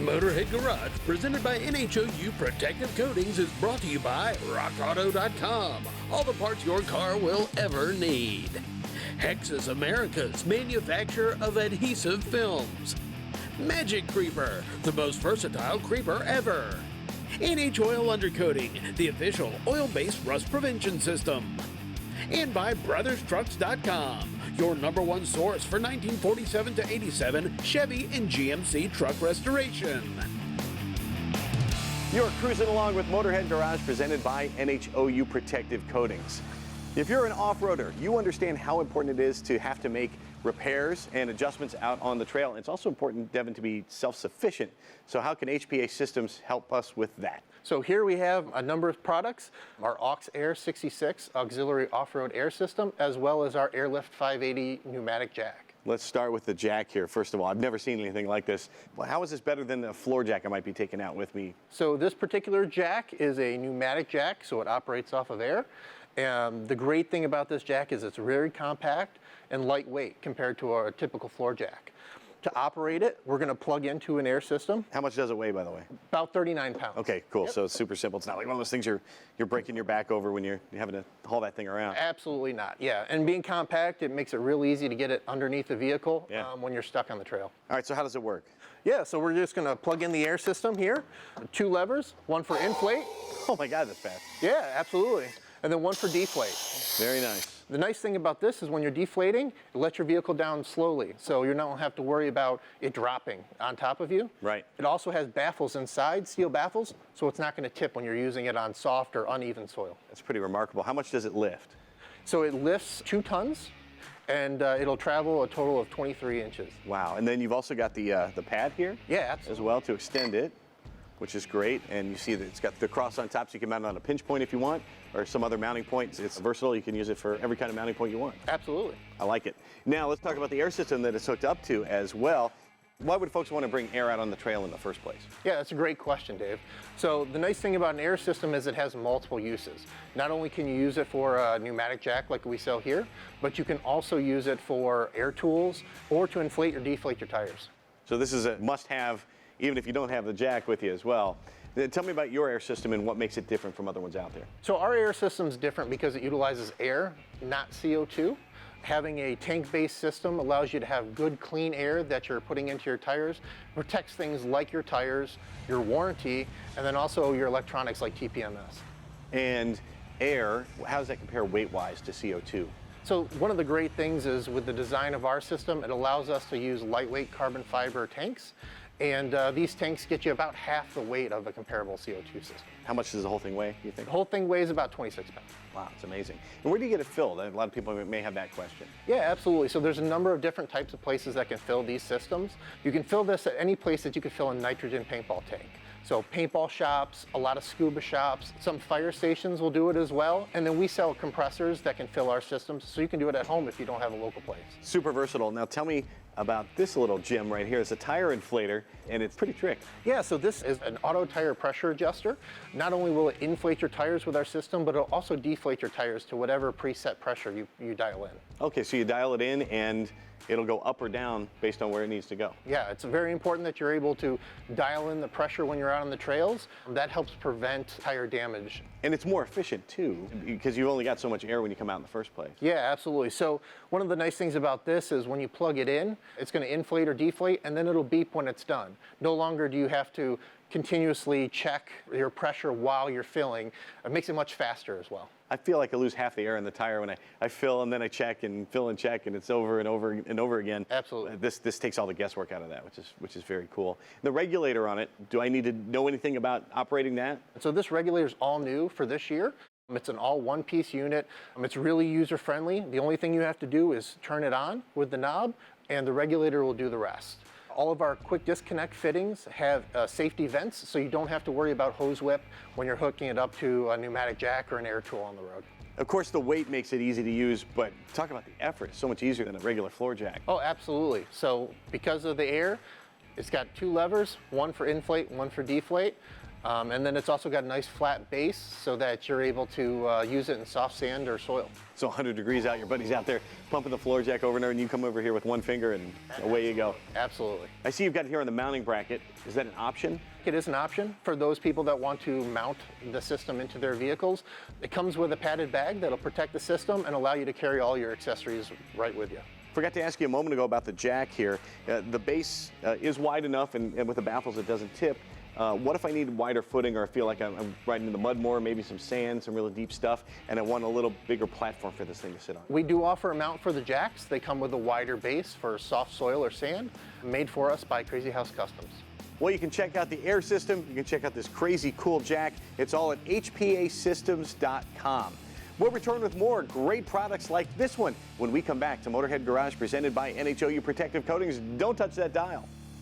Motorhead Garage, presented by NHOU Protective Coatings, is brought to you by RockAuto.com. All the parts your car will ever need. Hexis, America's manufacturer of adhesive films. Magic Creeper, the most versatile creeper ever. Oil Undercoating, the official oil-based rust prevention system. And by BrothersTrucks.com, your #1 source for 1947 to 87 Chevy and GMC truck restoration. You're cruising along with Motorhead Garage, presented by NHOU Protective Coatings. If you're an off-roader, you understand how important it is to have to make repairs and adjustments out on the trail. It's also important, Devin, to be self-sufficient. So how can HPA Systems help us with that? So here we have a number of products, our Aux Air 66 auxiliary off-road air system, as well as our Airlift 580 pneumatic jack. Let's start with the jack here. First of all, I've never seen anything like this. Well, how is this better than the floor jack I might be taking out with me? So this particular jack is a pneumatic jack, so it operates off of air. And the great thing about this jack is it's very compact and lightweight compared to a typical floor jack. To operate it, we're going to plug into an air system. How much does it weigh, by the way? About 39 pounds. Okay, cool. Yep. So it's super simple. It's not like one of those things you're breaking your back over when you're having to haul that thing around. Absolutely not, yeah. And being compact, it makes it real easy to get it underneath the vehicle when you're stuck on the trail. All right, so how does it work? Yeah, so we're just going to plug in the air system here. 2 levers, one for inflate. Oh my God, that's fast. Yeah, absolutely. And then one for deflate. Very nice. The nice thing about this is when you're deflating, it lets your vehicle down slowly, so you don't have to worry about it dropping on top of you. Right. It also has baffles inside, steel baffles, so it's not going to tip when you're using it on soft or uneven soil. That's pretty remarkable. How much does it lift? So it lifts 2 tons, and it'll travel a total of 23 inches. Wow. And then you've also got the pad here? Yeah, absolutely. As well to extend it, which is great. And you see that it's got the cross on top, so you can mount it on a pinch point if you want, or some other mounting points. It's versatile. You can use it for every kind of mounting point you want. Absolutely. I like it. Now let's talk about the air system that it's hooked up to as well. Why would folks want to bring air out on the trail in the first place? Yeah, that's a great question, Dave. So the nice thing about an air system is it has multiple uses. Not only can you use it for a pneumatic jack like we sell here, but you can also use it for air tools or to inflate or deflate your tires. So this is a must-have, even if you don't have the jack with you as well. Then tell me about your air system and what makes it different from other ones out there. So our air system is different because it utilizes air, not CO2. Having a tank-based system allows you to have good, clean air that you're putting into your tires, protects things like your tires, your warranty, and then also your electronics like TPMS. And air, how does that compare weight-wise to CO2? So one of the great things is with the design of our system, it allows us to use lightweight carbon fiber tanks. And these tanks get you about half the weight of a comparable CO2 system. How much does the whole thing weigh, you think? The whole thing weighs about 26 pounds. Wow, it's amazing. And where do you get it filled? A lot of people may have that question. Yeah, absolutely. So there's a number of different types of places that can fill these systems. You can fill this at any place that you could fill a nitrogen paintball tank. So paintball shops, a lot of scuba shops, some fire stations will do it as well. And then we sell compressors that can fill our systems, so you can do it at home if you don't have a local place. Super versatile. Now tell me about this little gem right here. It's a tire inflator, and it's pretty trick. Yeah, so this is an auto tire pressure adjuster. Not only will it inflate your tires with our system, but it'll also deflate your tires to whatever preset pressure you dial in. Okay, so you dial it in and it'll go up or down based on where it needs to go. Yeah, it's very important that you're able to dial in the pressure when you're out on the trails. That helps prevent tire damage. And it's more efficient too, because you've only got so much air when you come out in the first place. Yeah, absolutely. So one of the nice things about this is when you plug it in, it's going to inflate or deflate, and then it'll beep when it's done. No longer do you have to continuously check your pressure while you're filling. It makes it much faster as well. I feel like I lose half the air in the tire when I fill and then I check and fill and check, and it's over and over and over again. Absolutely. This takes all the guesswork out of that, which is very cool. The regulator on it, do I need to know anything about operating that? So this regulator is all new for this year. It's an all one-piece unit. It's really user-friendly. The only thing you have to do is turn it on with the knob, and the regulator will do the rest. All of our quick disconnect fittings have safety vents, so you don't have to worry about hose whip when you're hooking it up to a pneumatic jack or an air tool on the road. Of course, the weight makes it easy to use, but talk about the effort. It's so much easier than a regular floor jack. Oh, absolutely. So because of the air, it's got 2 levers, one for inflate, one for deflate. And then it's also got a nice flat base so that you're able to use it in soft sand or soil. So 100 degrees out, your buddy's out there pumping the floor jack over there, and you come over here with one finger and away you go. Absolutely. I see you've got here on the mounting bracket. Is that an option? It is an option for those people that want to mount the system into their vehicles. It comes with a padded bag that'll protect the system and allow you to carry all your accessories right with you. Forgot to ask you a moment ago about the jack here. The base is wide enough, and with the baffles it doesn't tip. What if I need wider footing, or I feel like I'm riding in the mud more, maybe some sand, some really deep stuff, and I want a little bigger platform for this thing to sit on? We do offer a mount for the jacks. They come with a wider base for soft soil or sand, made for us by Crazy House Customs. Well, you can check out the air system. You can check out this crazy cool jack. It's all at HPASystems.com. We'll return with more great products like this one when we come back to Motorhead Garage, presented by NHOU Protective Coatings. Don't touch that dial.